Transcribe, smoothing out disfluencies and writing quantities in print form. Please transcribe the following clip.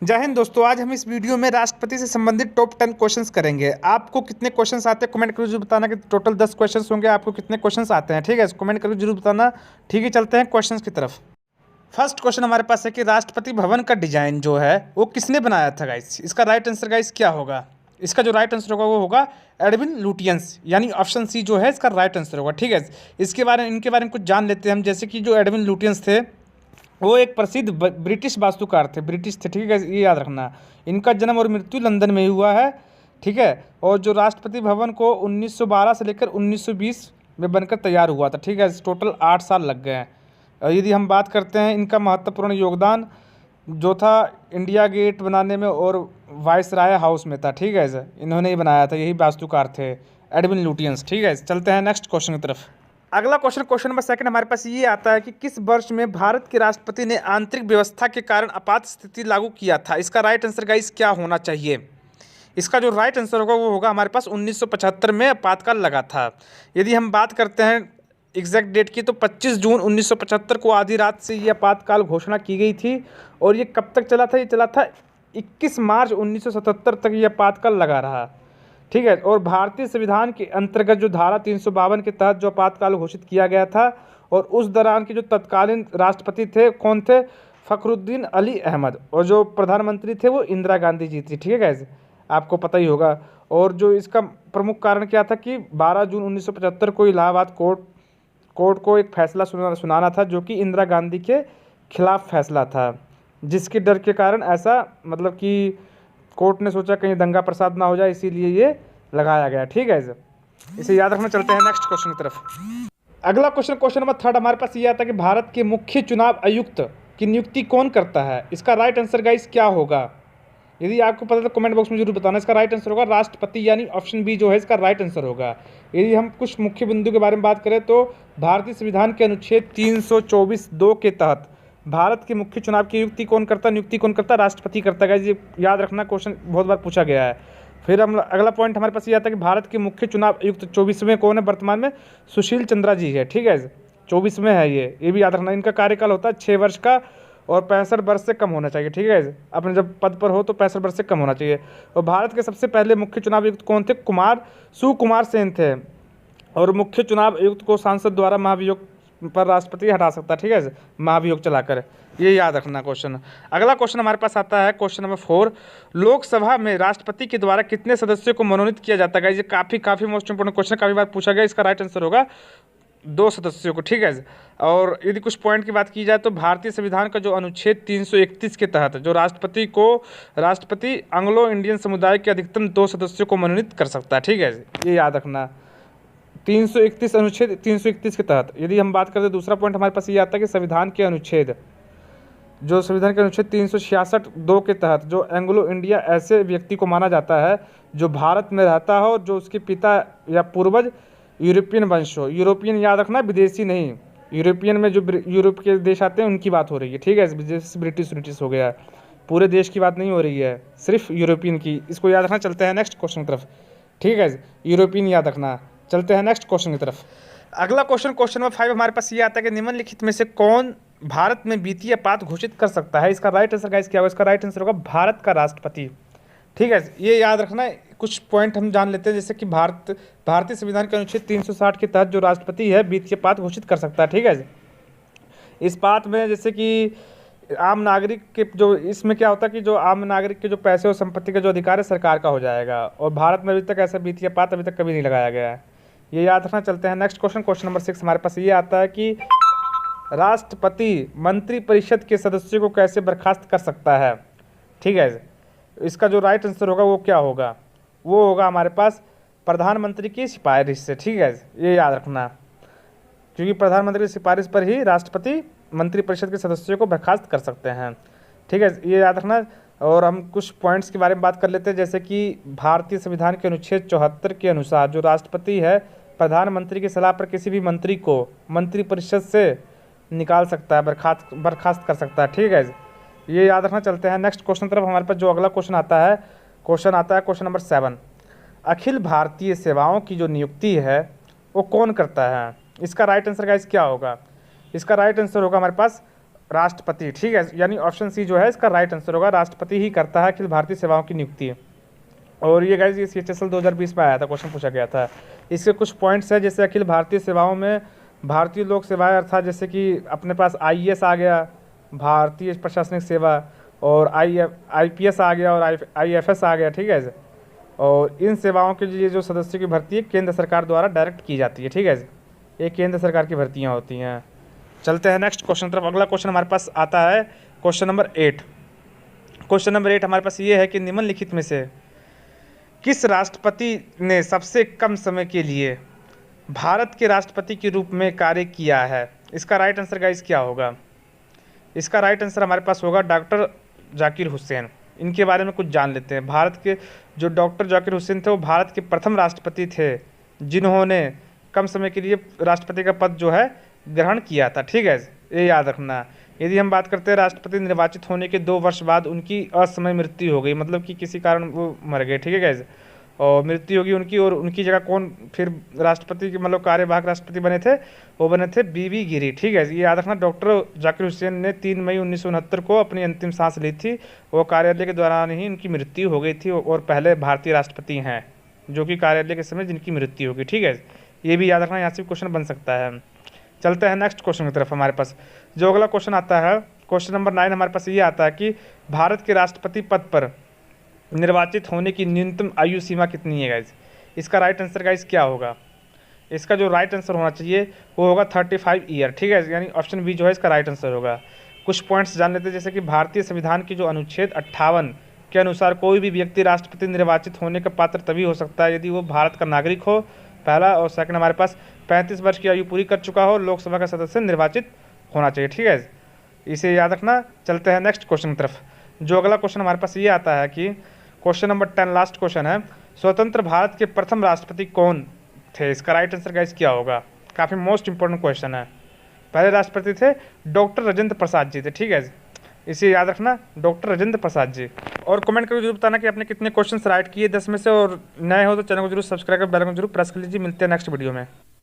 जय हिंद दोस्तों। आज हम इस वीडियो में राष्ट्रपति से संबंधित टॉप 10 क्वेश्चंस करेंगे। आपको कितने क्वेश्चंस आते हैं कमेंट करके जरूर बताना कि टोटल 10 क्वेश्चंस होंगे, आपको कितने क्वेश्चंस आते हैं। ठीक है, कमेंट करके जरूर बताना। ठीक है, चलते हैं क्वेश्चंस की तरफ। फर्स्ट क्वेश्चन हमारे पास है कि राष्ट्रपति भवन का डिजाइन जो है वो किसने बनाया था गाइस। इसका राइट आंसर गाइस क्या होगा? इसका जो राइट आंसर होगा वो होगा एडविन लुटियंस, यानी ऑप्शन सी जो है इसका राइट आंसर होगा। ठीक है, इनके बारे में कुछ जान लेते हैं हम। जैसे कि जो एडविन लुटियंस थे वो एक प्रसिद्ध ब्रिटिश वास्तुकार थे, ब्रिटिश थे। ठीक है, ये याद रखना। इनका जन्म और मृत्यु लंदन में ही हुआ है। ठीक है, और जो राष्ट्रपति भवन को 1912 से लेकर 1920 में बनकर तैयार हुआ था। ठीक है, टोटल 8 साल लग गए हैं। और यदि हम बात करते हैं इनका महत्वपूर्ण योगदान जो था इंडिया गेट बनाने में और वायसराय हाउस में था। ठीक है सर, इन्होंने ही बनाया था, यही वास्तुकार थे एडविन लुटियंस। ठीक है, चलते हैं नेक्स्ट क्वेश्चन की तरफ। अगला क्वेश्चन नंबर सेकंड हमारे पास ये आता है कि किस वर्ष में भारत के राष्ट्रपति ने आंतरिक व्यवस्था के कारण आपात स्थिति लागू किया था। इसका राइट आंसर गाइस क्या होना चाहिए? इसका जो राइट आंसर होगा वो होगा हमारे पास 1975 में आपातकाल लगा था। यदि हम बात करते हैं एग्जैक्ट डेट की तो 25 जून 1975 को आधी रात से ये आपातकाल घोषणा की गई थी। और ये कब तक चला था? ये चला था 21 मार्च 1977 तक ये आपातकाल लगा रहा। ठीक है, और भारतीय संविधान के अंतर्गत जो धारा 352 के तहत जो आपातकाल घोषित किया गया था, और उस दौरान के जो तत्कालीन राष्ट्रपति थे कौन थे? फखरुद्दीन अली अहमद। और जो प्रधानमंत्री थे वो इंदिरा गांधी जी थी। ठीक है गाइस, आपको पता ही होगा। और जो इसका प्रमुख कारण क्या था कि 12 जून 1975 को इलाहाबाद कोर्ट को एक फैसला सुनाना था जो कि इंदिरा गांधी के खिलाफ फैसला था, जिसके डर के कारण ऐसा मतलब कि कोर्ट ने सोचा कहीं दंगा प्रसाद ना हो जाए, इसीलिए ये लगाया गया। ठीक है, इसे याद रखना। चलते हैं नेक्स्ट क्वेश्चन की तरफ। अगला क्वेश्चन नंबर थर्ड हमारे पास ये आता है कि भारत के मुख्य चुनाव आयुक्त की नियुक्ति कौन करता है। इसका राइट आंसर गाइस क्या होगा? यदि आपको पता है तो कमेंट बॉक्स में जरूर बताना। इसका राइट आंसर होगा राष्ट्रपति, यानी ऑप्शन बी जो है इसका राइट आंसर होगा। यदि हम कुछ मुख्य बिंदु के बारे में बात करें तो भारतीय संविधान के अनुच्छेद 324(2) के तहत भारत के मुख्य चुनाव की नियुक्ति कौन करता? राष्ट्रपति करता है। ये याद रखना, क्वेश्चन बहुत बार पूछा गया है। फिर हम अगला पॉइंट हमारे पास ये आता है कि भारत के मुख्य चुनाव आयुक्त 24वें कौन है वर्तमान में? सुशील चंद्रा जी है। ठीक है, 24वें है ये भी याद रखना। इनका कार्यकाल होता है 6 वर्ष का और 65 वर्ष से कम होना चाहिए। ठीक है, अपने जब पद पर हो तो 65 वर्ष से कम होना चाहिए। और भारत के सबसे पहले मुख्य चुनाव आयुक्त कौन थे? सुकुमार सेन थे। और मुख्य चुनाव आयुक्त को सांसद द्वारा महाभियोग पर राष्ट्रपति हटा सकता है। ठीक है, महाभियोग चलाकर, ये याद रखना क्वेश्चन। अगला क्वेश्चन हमारे पास आता है क्वेश्चन नंबर 4। लोकसभा में राष्ट्रपति के द्वारा कितने सदस्यों को मनोनीत किया जाता है? ये काफ़ी मोस्ट इंपोर्टेंट क्वेश्चन, काफ़ी बार पूछा गया। इसका राइट आंसर होगा 2 सदस्यों को। ठीक है, और यदि कुछ पॉइंट की बात की जाए तो भारतीय संविधान का जो अनुच्छेद 331 के तहत जो राष्ट्रपति एंग्लो इंडियन समुदाय के अधिकतम 2 सदस्यों को मनोनीत कर सकता है। ठीक है, ये याद रखना। 331 अनुच्छेद 331 के तहत। यदि हम बात करें तो दूसरा पॉइंट हमारे पास ये आता है कि संविधान के अनुच्छेद 366(2) के तहत जो एंग्लो इंडिया ऐसे व्यक्ति को माना जाता है जो भारत में रहता हो, जो उसके पिता या पूर्वज यूरोपियन वंश हो। यूरोपियन याद रखना, विदेशी नहीं। यूरोपियन में जो यूरोप के देश आते हैं उनकी बात हो रही है। ठीक है, जैसे ब्रिटिश हो गया, पूरे देश की बात नहीं हो रही है, सिर्फ यूरोपियन की। इसको याद रखना। चलते हैं नेक्स्ट क्वेश्चन की तरफ। ठीक है, यूरोपियन याद रखना। चलते हैं नेक्स्ट क्वेश्चन की तरफ। अगला क्वेश्चन नंबर 5 हमारे पास ये आता है कि निम्नलिखित में से कौन भारत में वित्तीय आपात घोषित कर सकता है? इसका राइट आंसर गाइस क्या होगा? इसका राइट आंसर होगा भारत का राष्ट्रपति। ठीक है, ये याद रखना। कुछ पॉइंट हम जान लेते हैं, जैसे कि भारतीय संविधान के अनुच्छेद 360 के तहत जो राष्ट्रपति है वित्तीय आपात घोषित कर सकता है। ठीक है, इस बात में जैसे कि आम नागरिक के जो इसमें क्या होता है कि जो आम नागरिक के जो पैसे और संपत्ति का जो अधिकार है सरकार का हो जाएगा। और भारत में अभी तक ऐसा वित्तीय आपात अभी तक कभी नहीं लगाया गया है, ये याद रखना। चलते हैं नेक्स्ट क्वेश्चन नंबर 6 हमारे पास ये आता है कि राष्ट्रपति मंत्रिपरिषद के सदस्यों को कैसे बर्खास्त कर सकता है? ठीक है, इसका जो राइट आंसर होगा वो क्या होगा? वो होगा हमारे पास प्रधानमंत्री की सिफारिश से। ठीक है, ये याद रखना, क्योंकि प्रधानमंत्री की सिफारिश पर ही राष्ट्रपति मंत्रिपरिषद के सदस्यों को बर्खास्त कर सकते हैं। ठीक है, ये याद रखना। और हम कुछ पॉइंट्स के बारे में बात कर लेते हैं, जैसे कि भारतीय संविधान के अनुच्छेद 74 के अनुसार जो राष्ट्रपति है प्रधानमंत्री की सलाह पर किसी भी मंत्री को मंत्रिपरिषद से निकाल सकता है, बर्खास्त कर सकता है। ठीक है, ये याद रखना। चलते हैं नेक्स्ट क्वेश्चन तरफ। हमारे पास जो अगला क्वेश्चन आता है क्वेश्चन नंबर 7। अखिल भारतीय सेवाओं की जो नियुक्ति है वो कौन करता है? इसका राइट आंसर गाइस क्या होगा? इसका राइट आंसर होगा हमारे पास राष्ट्रपति, ठीक है, यानी ऑप्शन सी जो है इसका राइट आंसर होगा, राष्ट्रपति ही करता है अखिल भारतीय सेवाओं की नियुक्ति। और ये गाइस ये CHSL 2020 में आया था, क्वेश्चन पूछा गया था। इसके कुछ पॉइंट्स है, जैसे अखिल भारतीय सेवाओं में भारतीय लोक सेवाएं अर्थात जैसे कि अपने पास IAS आ गया, भारतीय प्रशासनिक सेवा, और IPS आ गया, और IFS आ गया, ठीक है। और इन सेवाओं के लिए जो सदस्यों की भर्ती है केंद्र सरकार द्वारा डायरेक्ट की जाती है, ठीक है। ये केंद्र सरकार की भर्तियाँ होती हैं। चलते हैं नेक्स्ट क्वेश्चन तरफ। अगला क्वेश्चन हमारे पास आता है क्वेश्चन नंबर 8। क्वेश्चन नंबर 8 हमारे पास ये है कि निम्नलिखित में से किस राष्ट्रपति ने सबसे कम समय के लिए भारत के राष्ट्रपति के रूप में कार्य किया है? इसका राइट आंसर गाइस क्या होगा? इसका राइट आंसर हमारे पास होगा डॉक्टर जाकिर हुसैन। इनके बारे में कुछ जान लेते हैं। भारत के जो डॉक्टर जाकिर हुसैन थे वो भारत के प्रथम राष्ट्रपति थे जिन्होंने कम समय के लिए राष्ट्रपति का पद जो है ग्रहण किया था, ठीक है, ये याद रखना। यदि हम बात करते हैं राष्ट्रपति निर्वाचित होने के 2 वर्ष बाद उनकी असमय मृत्यु हो गई, मतलब कि किसी कारण वो मर गए, ठीक है गाइस, और मृत्यु होगी उनकी, और उनकी जगह कौन फिर राष्ट्रपति के मतलब कार्यवाहक राष्ट्रपति बने थे? वो बने थे BB गिरी, ठीक है। ये याद रखना, डॉक्टर जाकिर हुसैन ने 3 मई 1969 को अपनी अंतिम सांस ली थी। वो कार्यालय के दौरान ही उनकी मृत्यु हो गई थी, और पहले भारतीय राष्ट्रपति हैं जो कि कार्यालय के समय जिनकी मृत्यु होगी, ठीक है। ये भी याद रखना, यहाँ से क्वेश्चन बन सकता है। चलते हैं नेक्स्ट क्वेश्चन की तरफ। हमारे पास जो अगला क्वेश्चन आता है, क्वेश्चन नंबर 9 हमारे पास ये आता है कि भारत के राष्ट्रपति पद पर निर्वाचित होने की न्यूनतम आयु सीमा कितनी है गाइज? इसका राइट आंसर गाइज क्या होगा? इसका जो राइट आंसर होना चाहिए वो होगा 35 ईयर, ठीक है, यानी ऑप्शन बी जो है इसका राइट आंसर होगा। कुछ पॉइंट्स जान लेते हैं, जैसे कि भारतीय संविधान की जो अनुच्छेद 58 के अनुसार कोई भी व्यक्ति राष्ट्रपति निर्वाचित होने का पात्र तभी हो सकता है यदि वो भारत का नागरिक हो, पहला, और सेकंड हमारे पास 35 वर्ष की आयु पूरी कर चुका हो, लोकसभा का सदस्य निर्वाचित होना चाहिए, ठीक है, इसे याद रखना। चलते हैं नेक्स्ट क्वेश्चन की तरफ। जो अगला क्वेश्चन हमारे पास ये आता है कि क्वेश्चन नंबर 10 लास्ट क्वेश्चन है, स्वतंत्र भारत के प्रथम राष्ट्रपति कौन थे? इसका राइट आंसर गाइस क्या होगा? काफ़ी मोस्ट इंपॉर्टेंट क्वेश्चन है। पहले राष्ट्रपति थे डॉक्टर राजेंद्र प्रसाद जी थे, ठीक है, इसे याद रखना, डॉक्टर राजेंद्र प्रसाद जी। और कमेंट करके जरूर बताना कि आपने कितने क्वेश्चन राइट किए 10 में से, और नए हो तो चैनल को जरूर सब्सक्राइब कर बेल आइकन जरूर प्रेस कर लीजिए। मिलते हैं नेक्स्ट वीडियो में।